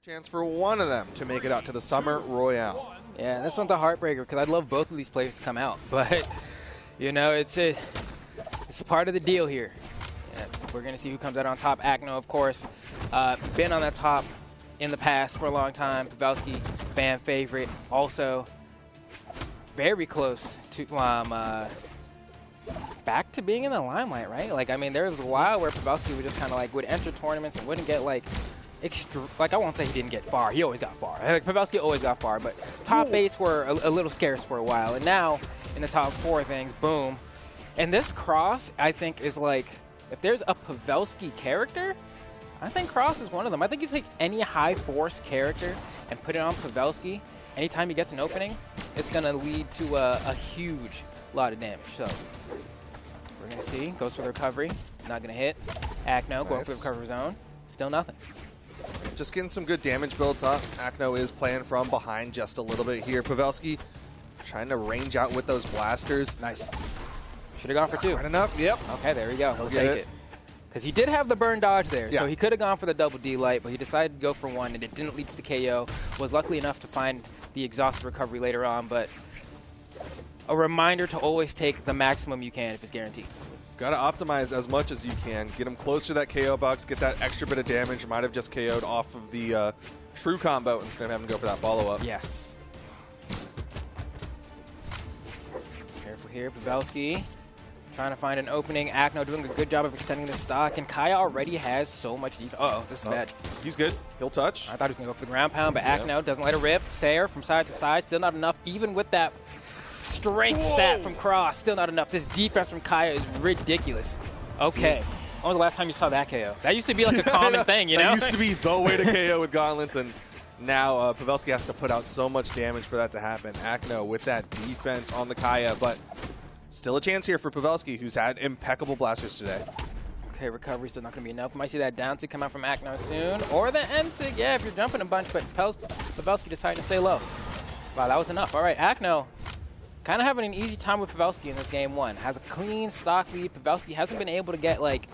Chance for one of them to make it out to the Summer Royale. Yeah, this one's a heartbreaker because I'd love both of these players to come out, but you know, it's a part of the deal here. Yeah, we're gonna see who comes out on top. Acno, of course, been on that top in the past for a long time. Pavelski, fan favorite, also very close to back to being in the limelight, right? Like, I mean, there was a while where Pavelski would just kind of like would enter tournaments and wouldn't get like like, I won't say he didn't get far. He always got far. Like, Pavelski always got far, but top 8s were a little scarce for a while. And now, in the top 4 things, boom. And this Cross, I think, is like, if there's a Pavelski character, I think Cross is one of them. I think you take any high force character and put it on Pavelski, anytime he gets an opening, it's going to lead to a huge lot of damage. So, we're going to see. Goes for the recovery. Not going to hit. Acno going for the recovery zone. Still nothing. Just getting some good damage built up. Acno is playing from behind just a little bit here. Pavelski trying to range out with those blasters. Nice. Should have gone for 2. Right enough. Yep. Okay, there we go. He'll take it. Because he did have the burn dodge there, so he could have gone for the double D light, but he decided to go for 1, and it didn't lead to the KO. Was lucky enough to find the exhausted recovery later on, but a reminder to always take the maximum you can if it's guaranteed. Got to optimize as much as you can. Get him close to that KO box, get that extra bit of damage. Might have just KO'd off of the true combo instead of having to go for that follow-up. Yes. Careful here, Pavelski. Trying to find an opening. Acno doing a good job of extending the stock, and Kaya already has so much defense. Uh-oh, this is bad. He's good. He'll touch. I thought he was going to go for the ground pound, but Acno doesn't let it rip. Sayer from side to side, still not enough, even with that strength stat from Cross, still not enough. This defense from Kaya is ridiculous. Okay. When was the last time you saw that KO? That used to be like a common thing, you know? That used to be the way to KO with gauntlets, and now Pavelski has to put out so much damage for that to happen. Acno with that defense on the Kaya, but still a chance here for Pavelski, who's had impeccable blasters today. Okay, recovery still not going to be enough. We might see that down sig come out from Acno soon, or the end sig, yeah, if you're jumping a bunch, but Pavelski decided to stay low. Wow, that was enough. All right, Acno kind of having an easy time with Pavelski in this game 1. Has a clean stock lead. Pavelski hasn't been able to get, like,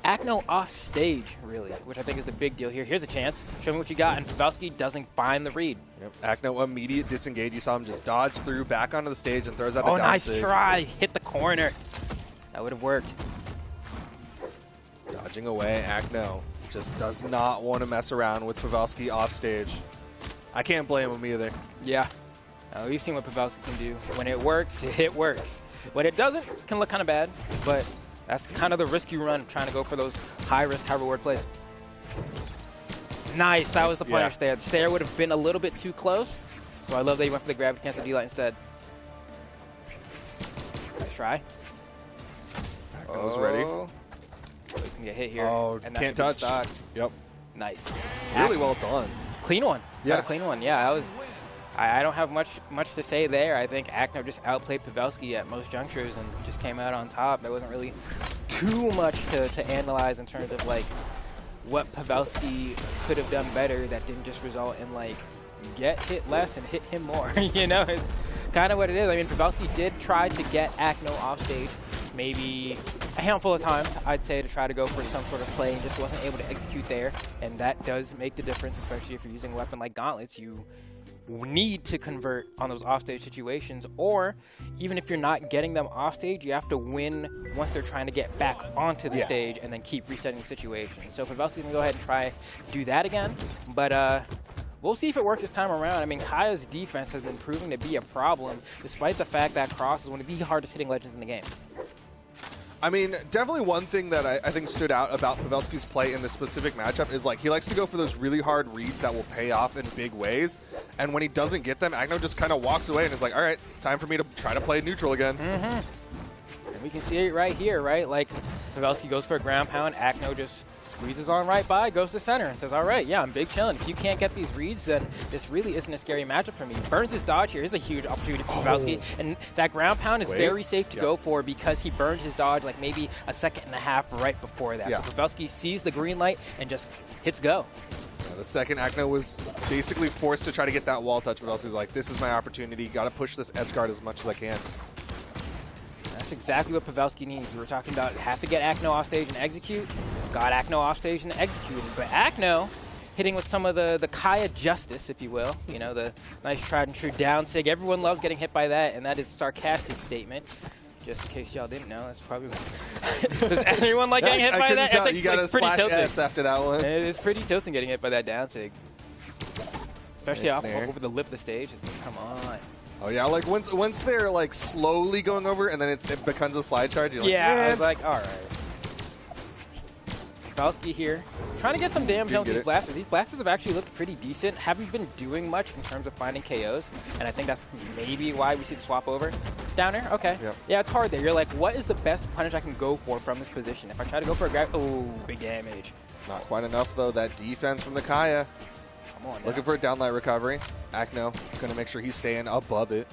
Acno off stage, really, which I think is the big deal here. Here's a chance. Show me what you got, and Pavelski doesn't find the read. Yep. Acno immediate disengage. You saw him just dodge through, back onto the stage, and throws out a down nice sig. try. Hit the corner. That would have worked. Dodging away, Acno just does not want to mess around with Pavelski off stage. I can't blame him either. Yeah. We've seen what Pavelski can do. When it works, it works. When it doesn't, it can look kind of bad, but that's kind of the risk you run, trying to go for those high-risk, high-reward plays. Nice. That was the punish there. Sayer would have been a little bit too close, so I love that he went for the gravity cancel D-light instead. Nice try. Acno's ready. You can get hit here. Oh, and can't touch. Yep. Nice. Really well done. Clean one. Yeah. Got a clean one. Yeah, that was... I don't have much to say there. I think Acno just outplayed Pavelski at most junctures and just came out on top. There wasn't really too much to analyze in terms of like what Pavelski could have done better that didn't just result in like get hit less and hit him more. You know, it's kind of what it is. I mean, Pavelski did try to get Acno off stage maybe a handful of times, I'd say, to try to go for some sort of play and just wasn't able to execute there. And that does make the difference, especially if you're using a weapon like gauntlets. You need to convert on those offstage situations, or even if you're not getting them offstage, you have to win once they're trying to get back onto the stage and then keep resetting the situation. So Pavelski's going to go ahead and try do that again, but we'll see if it works this time around. I mean, Kaya's defense has been proving to be a problem, despite the fact that Cross is one of the hardest hitting legends in the game. I mean, definitely one thing that I think stood out about Pavelski's play in this specific matchup is like he likes to go for those really hard reads that will pay off in big ways. And when he doesn't get them, Acno just kind of walks away and is like, all right, time for me to try to play neutral again. And we can see it right here, right? Like Pavelski goes for a ground pound, Acno just squeezes on right by, goes to center and says, all right, yeah, I'm big chillin'. If you can't get these reads, then this really isn't a scary matchup for me. Burns his dodge here. Here's a huge opportunity for Pavelski. And that ground pound is very safe to go for because he burned his dodge like maybe a second and a half right before that. So Pavelski sees the green light and just hits go. The second Acno was basically forced to try to get that wall touch, Pavelski's like, this is my opportunity. Got to push this edge guard as much as I can. That's exactly what Pavelski needs. We were talking about have to get Acno off stage and execute. Got Acno off stage and executed. But Acno hitting with some of the Kaya justice, if you will. You know, the nice tried and true down sig. Everyone loves getting hit by that, and that is a sarcastic statement. Just in case y'all didn't know, that's probably does anyone like getting hit by that? Tell. I think You got it's a like, pretty tilting. /S after that one. It is pretty tilting getting hit by that down sig. Especially Nice off snare. over the lip of the stage. It's like, come on. Oh yeah, like once they're like slowly going over and then it becomes a slide charge, you're like, Yeah, I man. was like, all right. Pavelski here, trying to get some damage on these blasters. These blasters have actually looked pretty decent. Haven't been doing much in terms of finding KOs, and I think that's maybe why we see the swap over. Downer, okay. Yep. Yeah, it's hard there. You're like, what is the best punish I can go for from this position? If I try to go for a grab, oh, big damage. Not quite enough though. That defense from the Kaya. Come on now. Looking for a downlight recovery. Acno gonna make sure he's staying above it.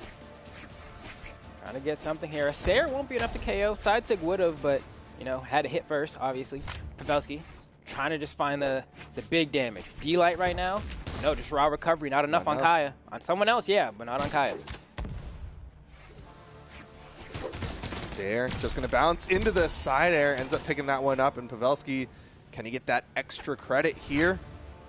Trying to get something here. A Sayer won't be enough to KO. Side sig would have, but you know, had to hit first, obviously. Pavelski trying to just find the big damage. D-Light right now, no, just raw recovery. Not enough on Kaya. On someone else, yeah, but not on Kaya. There, just gonna bounce into the side air, ends up picking that one up, and Pavelski, can he get that extra credit here?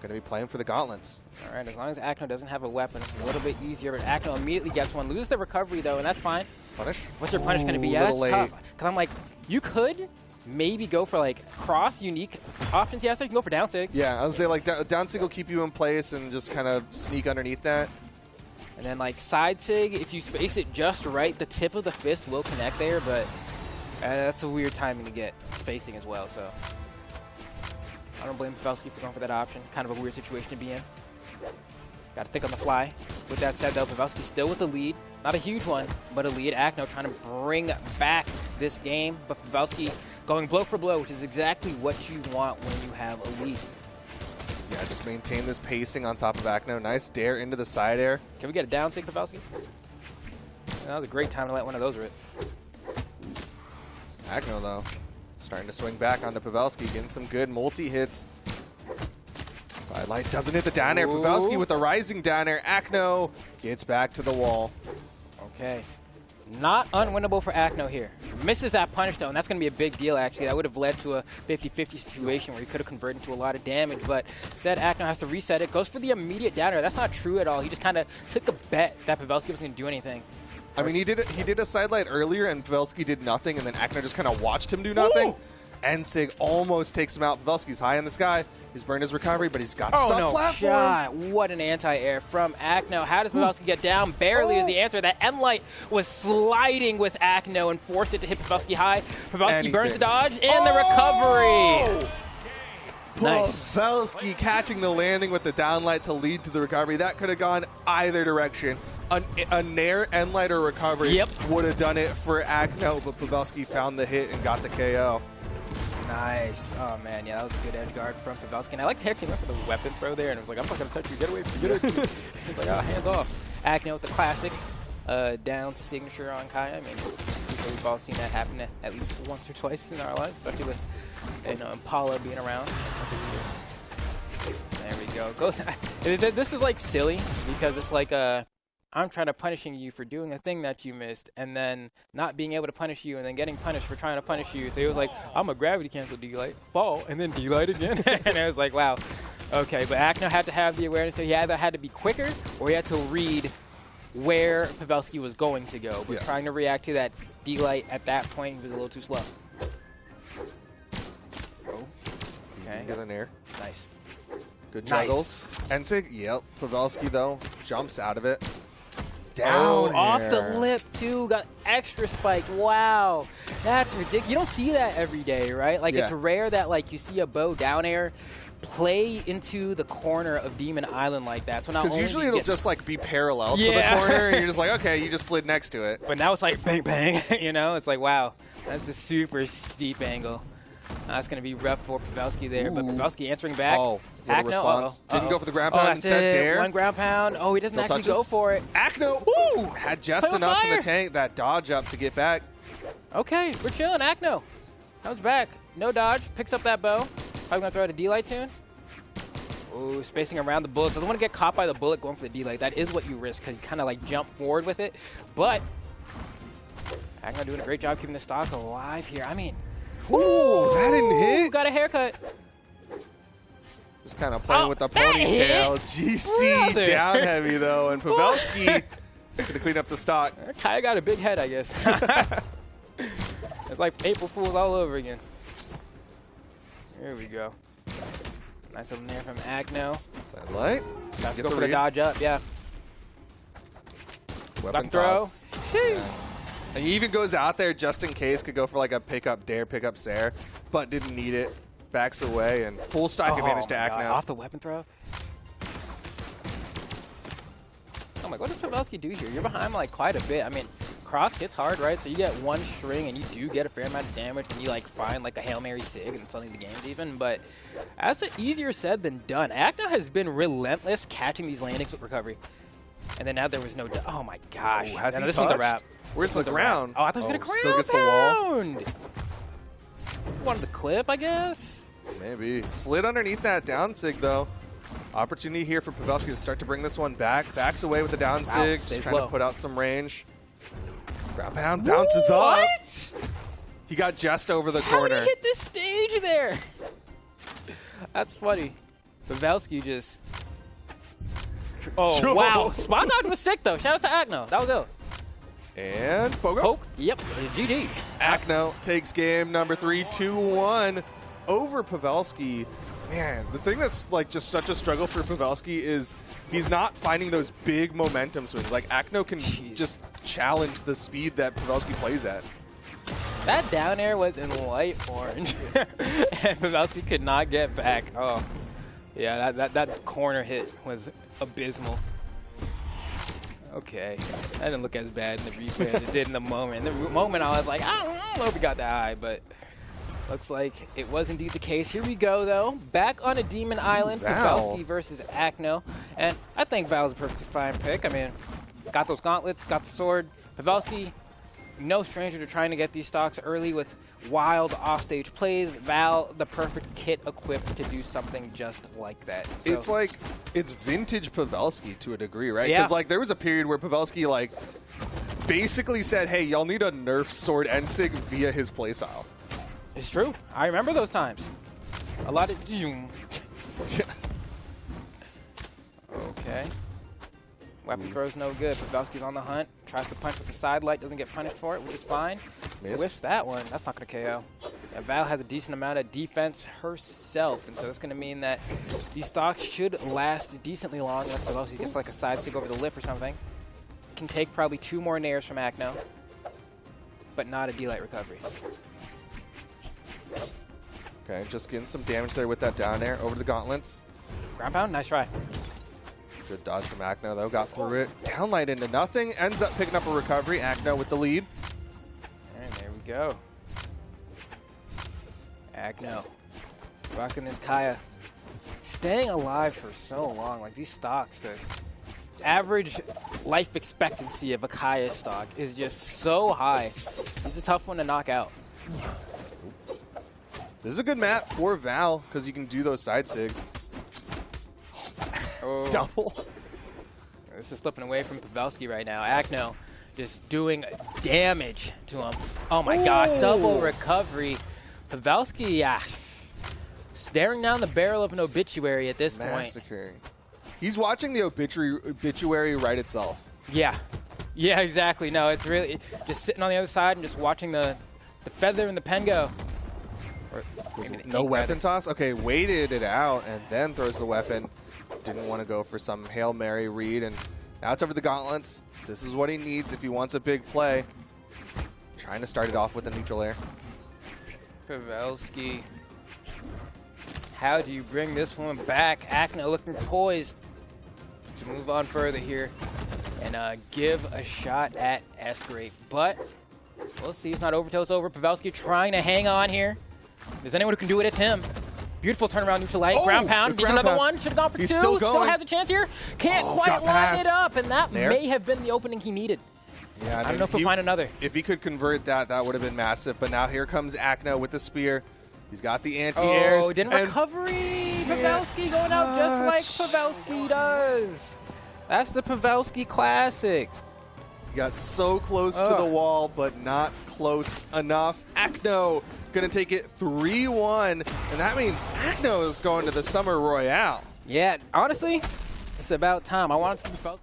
Gonna be playing for the Gauntlets. All right, as long as Acno doesn't have a weapon, it's a little bit easier, but Acno immediately gets one. Loses the recovery, though, and that's fine. Punish? What's your punish going to be? Yeah, that's tough. Because I'm like, you could maybe go for, like, cross unique options. Yeah, so you can go for down sig. Yeah, I was say like down sig will keep you in place and just kind of sneak underneath that. And then, like, side sig, if you space it just right, the tip of the fist will connect there, but that's a weird timing to get spacing as well, so I don't blame Pavelski for going for that option. Kind of a weird situation to be in. Got to think on the fly. With that said, though, Pavelski still with the lead. Not a huge one, but a lead. Acno trying to bring back this game, but Pavelski going blow for blow, which is exactly what you want when you have a lead. Yeah, just maintain this pacing on top of Acno. Nice dare into the side air. Can we get a down sig, Pavelski? That was a great time to let one of those rip. Acno, though, starting to swing back onto Pavelski, getting some good multi-hits. Side light doesn't hit the down air. Pavelski with the rising down air. Acno gets back to the wall. Okay. Not unwinnable for Acno here. Misses that punish, though, and that's going to be a big deal, actually. That would have led to a 50-50 situation where he could have converted into a lot of damage, but instead Acno has to reset it. Goes for the immediate down air. That's not true at all. He just kind of took a bet that Pavelski wasn't going to do anything. I mean, he did a side light earlier, and Pavelski did nothing, and then Acno just kind of watched him do nothing. Ooh. And Sig almost takes him out. Pavelski's high in the sky. He's burned his recovery, but he's got some platform. Shot. What an anti-air from Acno. How does Pavelski get down? Barely is the answer. That end light was sliding with Acno and forced it to hit Pavelski high. Pavelski burns the dodge and the recovery. Nice. Pavelski catching the landing with the downlight to lead to the recovery. That could have gone either direction. A nair end light or recovery would have done it for Acno, but Pavelski found the hit and got the KO. Nice. Oh, man. Yeah, that was a good edge guard from Pavelski. And I like the actually went for the weapon throw there, and it was like, I'm not going to touch you. Get away from me. Get away from me. It's like, oh, hands off. Acno with the classic down signature on Kaya. I mean, we've all seen that happen at least once or twice in our lives, especially with, you know, Impala being around. There we go. This is, like, silly because it's like I'm trying to punishing you for doing a thing that you missed and then not being able to punish you and then getting punished for trying to punish you. So it was like, I'm a gravity cancel D-light, fall, and then D-light again. And I was like, wow. Okay, but Acno had to have the awareness. So he either had to be quicker or he had to read where Pavelski was going to go. But trying to react to that D-light at that point, he was a little too slow. Oh, okay. Get in there. Nice. Good juggles. Nice. Ensig, yep. Pavelski, though, jumps out of it. Down off the lip, too. Got extra spike. Wow. That's ridiculous. You don't see that every day, right? Like, it's rare that, like, you see a bow down air play into the corner of Demon Island like that. So because usually it'll just, like, be parallel to the corner, and you're just like, okay, you just slid next to it. But now it's like bang, bang. You know? It's like, wow. That's a super steep angle. That's going to be rough for Pavelski there. Ooh. But Pavelski answering back. Oh, what a response. Didn't go for the ground pound instead. Dare. One ground pound. Oh, he doesn't actually go for it. Acno had just enough in the tank, that dodge up to get back. Okay, we're chilling. Acno comes back. No dodge. Picks up that bow. Probably going to throw out a D-light tune. Ooh, spacing around the bullets. Doesn't want to get caught by the bullet going for the D-light. That is what you risk because you kind of like jump forward with it. But Acno doing a great job keeping the stock alive here. I mean, ooh, that didn't hit. Got a haircut. Just kind of playing with the ponytail. GC down heavy, though, and Pavelski going to clean up the stock. Kaya got a big head, I guess. It's like April Fool's all over again. Here we go. Nice little nair from Acno. Side light. Got to go for the dodge up, yeah. Weapon toss. Yeah. And he even goes out there just in case, could go for like a pick up dare, pick up Sair, but didn't need it. Backs away and full stock advantage to Acno. Off the weapon throw. Oh my, what does Pavelski do here? You're behind like quite a bit. I mean, cross hits hard, right? So you get one string and you do get a fair amount of damage and you like find like a Hail Mary Sig and suddenly the game's even, but that's easier said than done. Acno has been relentless catching these landings with recovery. And then now there was no, oh my gosh. Ooh, has he this touched? one's a wrap. Where's the ground? Oh, I thought he was going to still gets the wall. Wanted the clip, I guess. Maybe. Slid underneath that down sig, though. Opportunity here for Pavelski to start to bring this one back. Backs away with the down sig, just trying to put out some range. Ground pound bounces up. He got just over the corner. How did he hit this stage there? That's funny. Pavelski just... Oh, wow. Spot dodge was sick, though. Shout out to Acno. That was ill. And Pogo. Poke. Yep. GG. Acno takes game number 3, 2-1 over Pavelski. Man, the thing that's like just such a struggle for Pavelski is he's not finding those big momentum swings. Like Acno can just challenge the speed that Pavelski plays at. That down air was in light orange, and Pavelski could not get back. Oh, yeah, that corner hit was abysmal. Okay, that didn't look as bad in the replay as it did in the moment. In the moment, I was like, I don't know if we got that high, but looks like it was indeed the case. Here we go, though. Back on a Demon Island, Pavelski versus Acno. And I think Val's a perfectly fine pick. I mean, got those gauntlets, got the sword. Pavelski, no stranger to trying to get these stocks early with wild offstage plays. Val, the perfect kit equipped to do something just like that. So, it's like, it's vintage Pavelski to a degree, right? Yeah. Because like there was a period where Pavelski like basically said, hey, y'all need a nerf sword and sig via his playstyle. It's true. I remember those times. A lot of... Okay. Weapon throw's no good. Pavelski's on the hunt. Tries to punch with the side light. Doesn't get punished for it, which is fine. Whiffs that one. That's not going to KO. Yeah, Val has a decent amount of defense herself, and so that's going to mean that these stocks should last decently long unless Pavelski gets like a side stick over the lip or something. Can take probably 2 more nairs from Acno, but not a D-light recovery. Okay, just getting some damage there with that down air over the gauntlets. Ground pound, nice try. Good dodge from Acno, though. Got through it. Downlight into nothing. Ends up picking up a recovery. Acno with the lead. And there we go. Acno rocking this Kaya. Staying alive for so long. Like these stocks, the average life expectancy of a Kaya stock is just so high. It's a tough one to knock out. This is a good map for Val because you can do those side sigs. Oh. Double. This is slipping away from Pavelski right now. Acno just doing damage to him. Oh my god, double recovery. Pavelski, yeah, staring down the barrel of an obituary at this point. He's watching the obituary write itself. Yeah. Yeah, exactly. No, it's really just sitting on the other side and just watching the feather and the pen go. No weapon toss? Okay, waited it out and then throws the weapon. Didn't want to go for some Hail Mary read, and now it's over the gauntlets. This is what he needs if he wants a big play. Trying to start it off with a neutral air. Pavelski. How do you bring this one back? Acno looking poised to move on further here and give a shot at S-Grape. But we'll see. It's not over till it's over. Pavelski trying to hang on here. If there's anyone who can do it, it's him. Beautiful turnaround neutral light. Ground pound. Needs another one. Should have gone for 2. Still has a chance here. Can't quite line it up. And that may have been the opening he needed. Yeah, I don't know if he'll find another. If he could convert that, that would have been massive. But now here comes Acno with the spear. He's got the anti-airs. Oh, didn't recovery. Pavelski going out just like Pavelski does. That's the Pavelski classic. He got so close to the wall, but not close enough. Acno going to take it 3-1, and that means Acno is going to the Summer Royale. Yeah, honestly, it's about time. I want to see Pavelski.